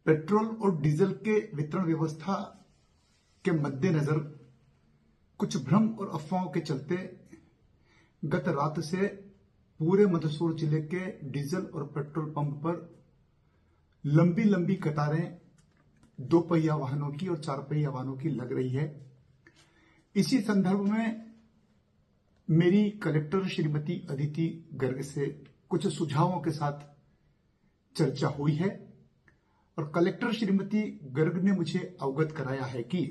Petrol और diesel के वितरण व्यवस्था के मद्देनजर कुछ भ्रम और अफवाहों के चलते गत रात से पूरे मंदसौर जिले के डीजल और पेट्रोल पंप पर लंबी लंबी कतारें दो पहिया वाहनों की और चार पहिया वाहनों की लग रही है। इसी संदर्भ में मेरी कलेक्टर श्रीमती अदिति गर्ग से कुछ सुझावों के साथ चर्चा हुई है और कलेक्टर श्रीमती गर्ग ने मुझे अवगत कराया है कि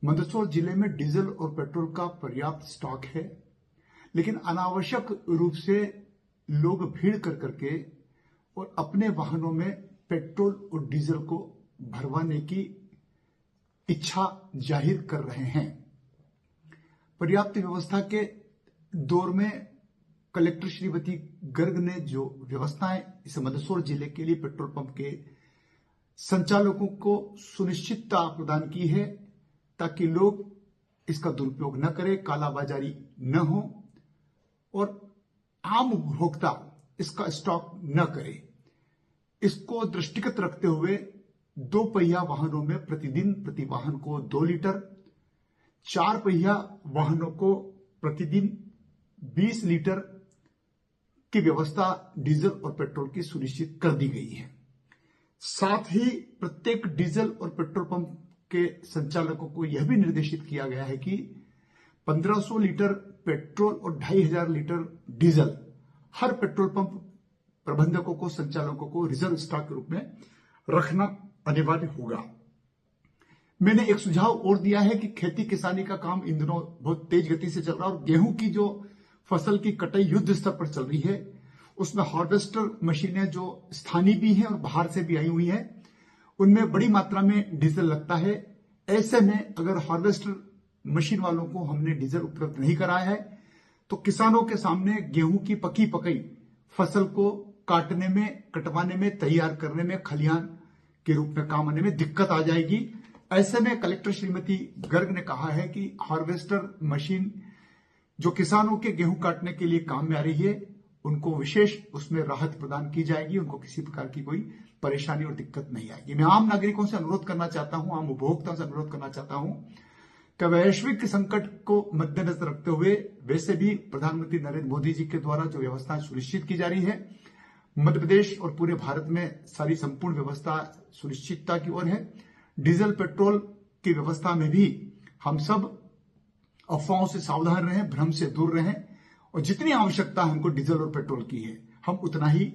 मंदसौर जिले में डीजल और पेट्रोल का पर्याप्त स्टॉक है, लेकिन अनावश्यक रूप से लोग भीड़ कर करके और अपने वाहनों में पेट्रोल और डीजल को भरवाने की इच्छा जाहिर कर रहे हैं। पर्याप्त व्यवस्था के दौर में कलेक्टर श्रीमती गर्ग ने जो व्यवस्थाएं इस मंदसौर जिले के लिए पेट्रोल पंप के संचालकों को सुनिश्चितता प्रदान की है ताकि लोग इसका दुरुपयोग न करें, कालाबाजारी न हो और आम उपभोक्ता इसका स्टॉक न करे। इसको दृष्टिगत रखते हुए दो पहिया वाहनों में प्रतिदिन प्रति वाहन को 2 लीटर, चार पहिया वाहनों को प्रतिदिन 20 लीटर की व्यवस्था डीजल और पेट्रोल की सुनिश्चित कर दी गई है। साथ ही प्रत्येक डीजल और पेट्रोल पंप के संचालकों को यह भी निर्देशित किया गया है कि 1500 लीटर पेट्रोल और 2500 लीटर डीजल हर पेट्रोल पंप प्रबंधकों को, संचालकों को रिजर्व स्टॉक के रूप में रखना अनिवार्य होगा। मैंने एक सुझाव और दिया है कि खेती किसानी का काम इन दिनों बहुत तेज गति से चल रहा है और गेहूं की जो फसल की कटाई युद्ध स्तर पर चल रही है, उसमें हार्वेस्टर मशीनें जो स्थानीय भी हैं और बाहर से भी आई हुई हैं, उनमें बड़ी मात्रा में डीजल लगता है। ऐसे में अगर हार्वेस्टर मशीन वालों को हमने डीजल उपलब्ध नहीं कराया है तो किसानों के सामने गेहूं की पकी पकई फसल को काटने में, कटवाने में, तैयार करने में, खलिहान के रूप में काम आने में दिक्कत आ जाएगी। ऐसे में कलेक्टर श्रीमती गर्ग ने कहा है कि हार्वेस्टर मशीन जो किसानों के गेहूं काटने के लिए काम में आ रही है, उनको विशेष उसमें राहत प्रदान की जाएगी, उनको किसी प्रकार की कोई परेशानी और दिक्कत नहीं आएगी। मैं आम नागरिकों से अनुरोध करना चाहता हूं, आम उपभोक्ताओं से अनुरोध करना चाहता हूं कि वैश्विक संकट को मद्देनजर रखते हुए वैसे भी प्रधानमंत्री नरेंद्र मोदी जी के द्वारा जो व्यवस्थाएं सुनिश्चित की जा रही है, मध्य प्रदेश और पूरे भारत में सारी संपूर्ण व्यवस्था सुनिश्चितता की ओर है। डीजल पेट्रोल की व्यवस्था में भी हम सब अफवाहों से सावधान रहें, भ्रम से दूर रहें और जितनी आवश्यकता हमको डीजल और पेट्रोल की है, हम उतना ही